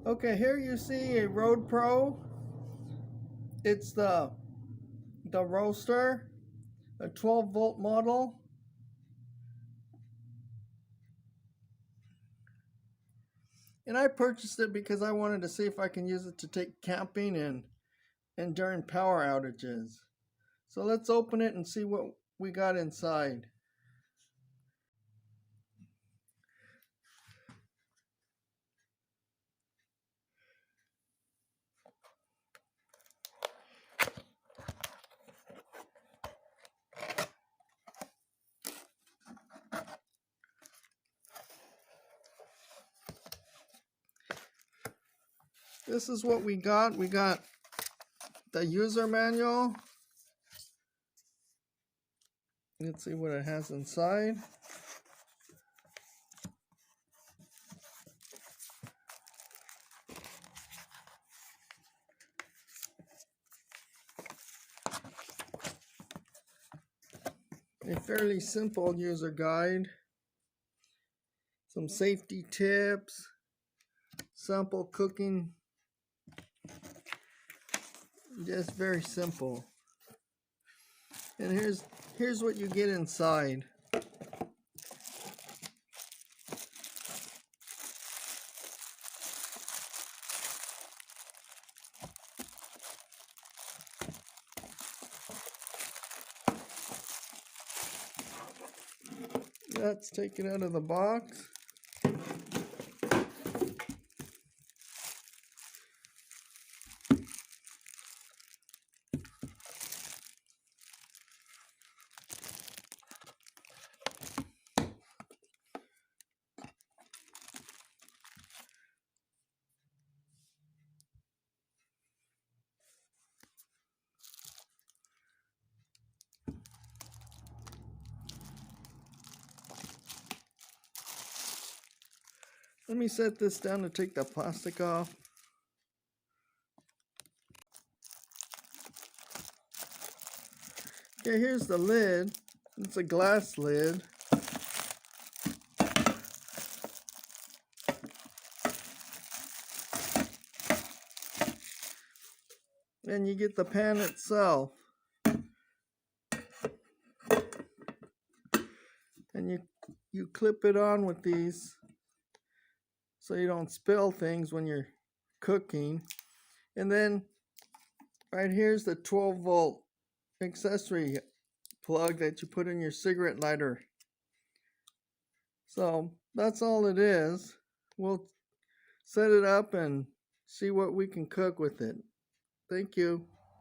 Okay, here you see a Roadpro. It's the Roaster, a 12-volt model. And I purchased it because I wanted to see if I can use it to take camping and during power outages. So let's open it and see what we got inside. This is what we got. We got the user manual. Let's see what it has inside. A fairly simple user guide. Some safety tips. Sample cooking. Just very simple. And here's what you get inside. Let's take it out of the box. Let me set this down to take the plastic off. Okay, here's the lid. It's a glass lid. And you get the pan itself. And you clip it on with these so you don't spill things when you're cooking. And then right here's the 12-volt accessory plug that you put in your cigarette lighter. So that's all it is. We'll set it up and see what we can cook with it. Thank you.